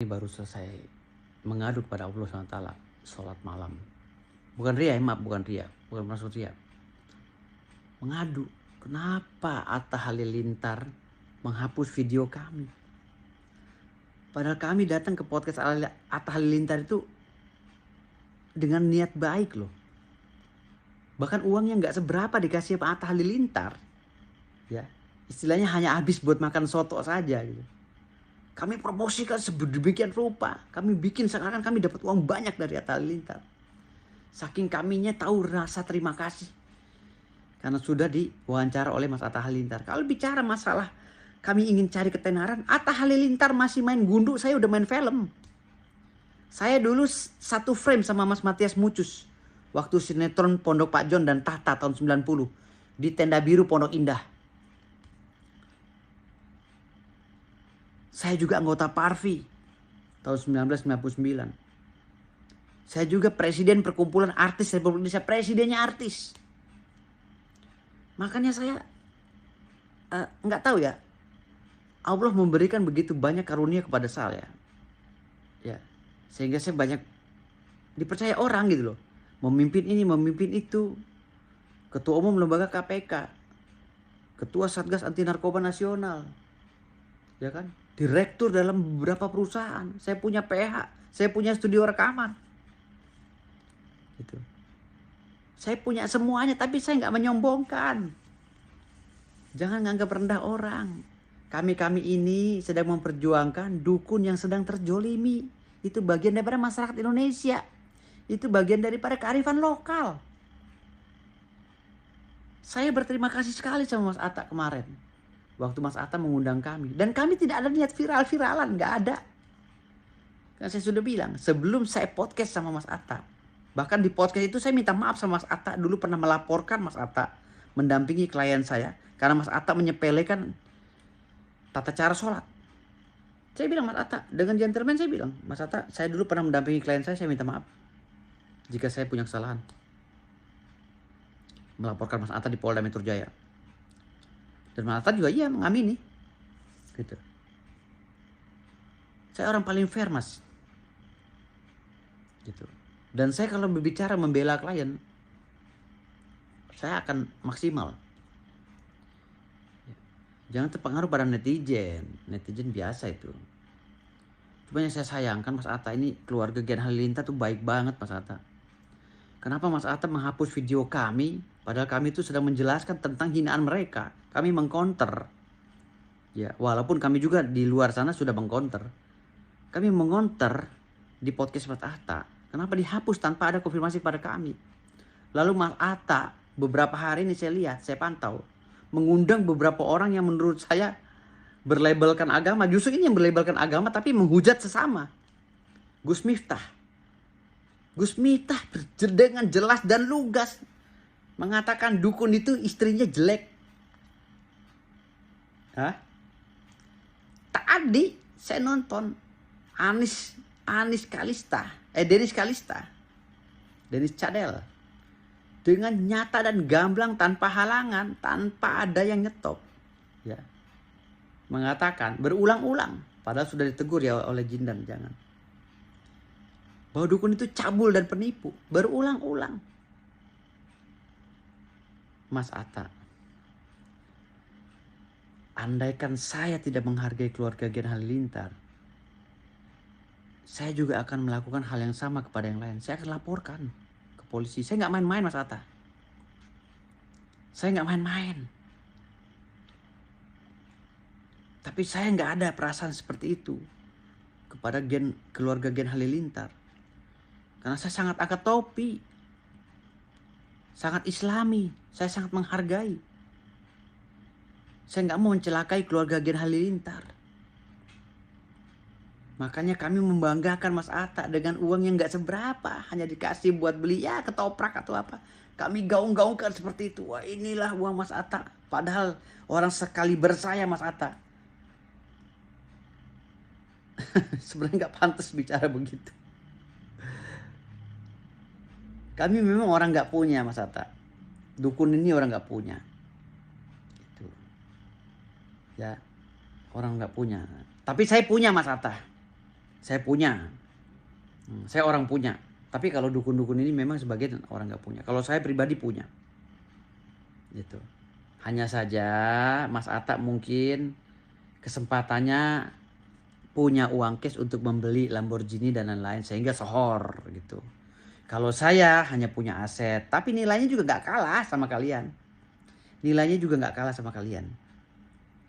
ini baru selesai mengadu kepada Allah SWT, sholat malam. Bukan ria, maaf, bukan maksud ria. Mengadu, kenapa Atta Halilintar menghapus video kami? Padahal kami datang ke podcast Atta Halilintar itu dengan niat baik loh. Bahkan uangnya nggak seberapa dikasih sama Atta Halilintar. Ya, istilahnya hanya habis buat makan soto saja gitu. Kami promosikan sedemikian rupa. Kami bikin seakan kami dapat uang banyak dari Atta Halilintar. Saking kaminya tahu rasa terima kasih. Karena sudah diwawancara oleh Mas Atta Halilintar. Kalau bicara masalah kami ingin cari ketenaran, Atta Halilintar masih main gundu, saya udah main film. Saya dulu satu frame sama Mas Matias Mucus. Waktu sinetron Pondok Pak John dan Tahta tahun 90. Di Tenda Biru Pondok Indah. Saya juga anggota Parvi tahun 1999. Saya juga presiden Perkumpulan Artis Republik Indonesia. Presidennya artis. Makanya saya nggak tahu ya. Allah memberikan begitu banyak karunia kepada saya. Ya, sehingga saya banyak dipercaya orang gitu loh. Memimpin ini, memimpin itu. Ketua Umum Lembaga KPK. Ketua Satgas Anti Narkoba Nasional. Ya kan? Direktur dalam beberapa perusahaan. Saya punya PH. Saya punya studio rekaman. Gitu. Saya punya semuanya, tapi saya nggak menyombongkan. Jangan nganggap rendah orang. Kami ini sedang memperjuangkan dukun yang sedang terjolimi. Itu bagian daripada masyarakat Indonesia. Itu bagian daripada kearifan lokal. Saya berterima kasih sekali sama Mas Atta kemarin. Waktu Mas Atta mengundang kami. Dan kami tidak ada niat viral-viralan. Nggak ada. Kan saya sudah bilang. Sebelum saya podcast sama Mas Atta. Bahkan di podcast itu saya minta maaf sama Mas Atta. Dulu pernah melaporkan Mas Atta. Mendampingi klien saya. Karena Mas Atta menyepelekan tata cara sholat. Saya bilang Mas Atta. Dengan gentleman saya bilang. Mas Atta, saya dulu pernah mendampingi klien saya minta maaf. Jika saya punya kesalahan. Melaporkan Mas Atta di Polda Metro Jaya. Dan Mas Atta juga iya mengamini. Gitu. Saya orang paling fair Mas. Gitu. Dan saya kalau berbicara membela klien, saya akan maksimal. Jangan terpengaruh pada netizen. Netizen biasa itu. Cuma yang saya sayangkan Mas Atta ini keluarga Gen Halilintar tuh baik banget Mas Atta. Kenapa Mas Atta menghapus video kami? Padahal kami itu sedang menjelaskan tentang hinaan mereka. Kami mengkonter. Ya, walaupun kami juga di luar sana sudah mengkonter. Kami mengonter di podcast Mas Atta. Kenapa dihapus tanpa ada konfirmasi kepada kami? Lalu Mas Atta beberapa hari ini saya lihat, saya pantau. Mengundang beberapa orang yang menurut saya berlabelkan agama. Justru ini yang berlabelkan agama tapi menghujat sesama. Gus Miftah. Gus Miftah dengan jelas dan lugas mengatakan dukun itu istrinya jelek. Hah? Tadi saya nonton Denis Kalista. Denis Cadel. Dengan nyata dan gamblang tanpa halangan, tanpa ada yang nyetop. Ya. Mengatakan berulang-ulang, padahal sudah ditegur ya oleh Jindan, jangan. Bahwa dukun itu cabul dan penipu, berulang-ulang. Mas Atta, andaikan saya tidak menghargai keluarga Gen Halilintar, saya juga akan melakukan hal yang sama kepada yang lain. Saya akan laporkan ke polisi. Saya nggak main-main Mas Atta. Saya nggak main-main. Tapi saya nggak ada perasaan seperti itu kepada keluarga Gen Halilintar. Karena saya sangat angkat topi. Sangat islami. Saya sangat menghargai. Saya nggak mau mencelakai keluarga Gen Halilintar. Makanya kami membanggakan Mas Atta dengan uang yang nggak seberapa. Hanya dikasih buat beli ya ketoprak atau apa. Kami gaung-gaungkan seperti itu. Wah inilah uang Mas Atta. Padahal orang sekali bersaya Mas Atta. Sebenarnya nggak pantas bicara begitu. Kami memang orang nggak punya Mas Atta. Dukun ini orang nggak punya. Itu. Ya, orang nggak punya. Tapi saya punya Mas Atta. Saya punya. Saya orang punya. Tapi kalau dukun-dukun ini memang sebagian orang nggak punya. Kalau saya pribadi punya. Gitu. Hanya saja Mas Atta mungkin kesempatannya punya uang cash untuk membeli Lamborghini dan lain-lain sehingga sohor gitu. Kalau saya hanya punya aset, tapi nilainya juga nggak kalah sama kalian. Nilainya juga nggak kalah sama kalian.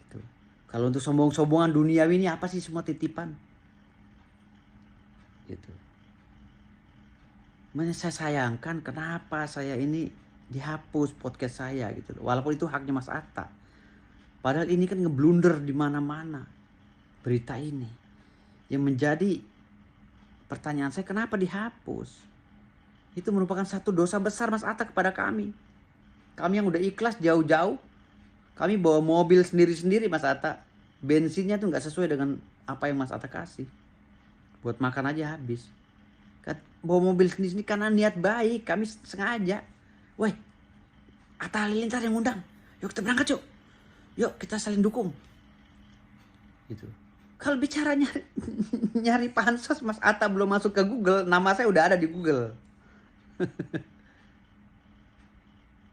Gitu. Kalau untuk sombong-sombongan duniawi ini apa sih, semua titipan. Gitu. Saya sayangkan kenapa saya ini dihapus podcast saya gitu. Walaupun itu haknya Mas Atta. Padahal ini kan ngeblunder di mana-mana berita ini. Yang menjadi pertanyaan saya, kenapa dihapus? Itu merupakan satu dosa besar Mas Atta kepada kami. Kami yang udah ikhlas jauh-jauh. Kami bawa mobil sendiri-sendiri Mas Atta. Bensinnya tuh gak sesuai dengan apa yang Mas Atta kasih. Buat makan aja habis. Bawa mobil sendiri karena niat baik. Kami sengaja. Woi, Atta Halilintar yang undang. Yuk kita berangkat yuk. Yuk kita saling dukung. Gitu. Kalau bicara nyari pansos, Mas Atta belum masuk ke Google. Nama saya udah ada di Google.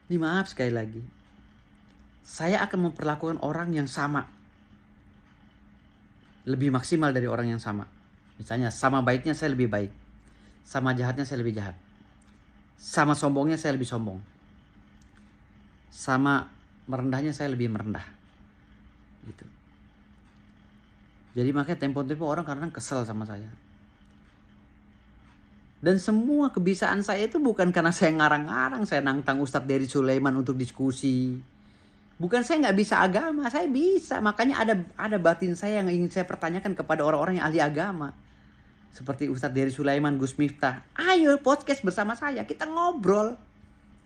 Ini maaf sekali lagi. Saya akan memperlakukan orang yang sama. Lebih maksimal dari orang yang sama. Misalnya sama baiknya saya lebih baik. Sama jahatnya saya lebih jahat. Sama sombongnya saya lebih sombong. Sama merendahnya saya lebih merendah. Gitu. Jadi makanya tempo-tempo orang kadang kesel sama saya. Dan semua kebiasaan saya itu bukan karena saya ngarang-ngarang. Saya nantang Ustadz Dery Sulaiman untuk diskusi. Bukan saya nggak bisa agama, saya bisa. Makanya ada batin saya yang ingin saya pertanyakan kepada orang-orang yang ahli agama. Seperti Ustadz Dery Sulaiman, Gus Miftah. Ayo podcast bersama saya, kita ngobrol.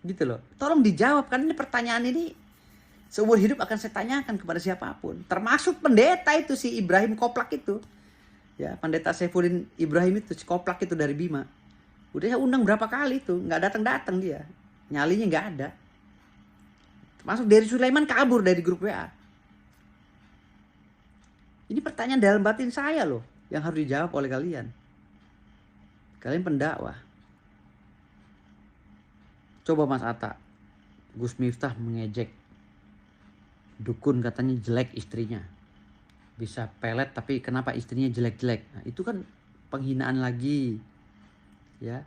Gitu loh. Tolong dijawab, kan ini pertanyaan ini seumur hidup akan saya tanyakan kepada siapapun. Termasuk pendeta itu, si Ibrahim Koplak itu. Ya, pendeta Saifuddin Ibrahim itu, si Koplak itu dari Bima. Udah saya undang berapa kali tuh, nggak datang-datang dia. Nyalinya nggak ada. Termasuk Dery Sulaiman kabur dari grup WA. Ini pertanyaan dalam batin saya loh, yang harus dijawab oleh kalian. Kalian pendakwah. Coba Mas Atta, Gus Miftah mengejek dukun, katanya jelek istrinya. Bisa pelet tapi kenapa istrinya jelek-jelek. Nah, itu kan penghinaan lagi. Ya,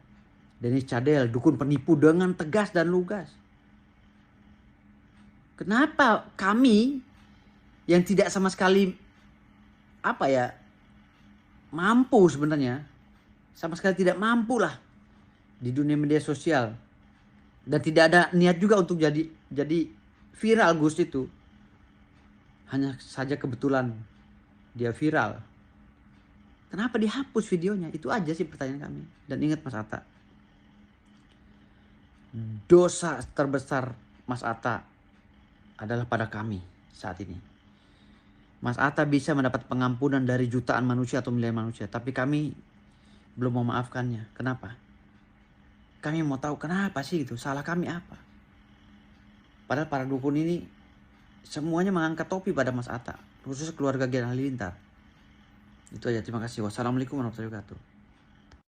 Denis Cadel, dukun penipu dengan tegas dan lugas. Kenapa kami yang tidak sama sekali mampu sebenarnya, sama sekali tidak mampu lah di dunia media sosial, dan tidak ada niat juga untuk jadi viral Gus itu, hanya saja kebetulan dia viral. Kenapa dihapus videonya? Itu aja sih pertanyaan kami. Dan ingat Mas Atta, dosa terbesar Mas Atta adalah pada kami saat ini. Mas Atta bisa mendapat pengampunan dari jutaan manusia atau miliar manusia, tapi kami belum mau maafkannya. Kenapa? Kami mau tahu kenapa sih itu, salah kami apa? Padahal para dukun ini semuanya mengangkat topi pada Mas Atta, khusus keluarga Gen Halilintar. Itu aja, terima kasih. Wassalamualaikum warahmatullahi wabarakatuh.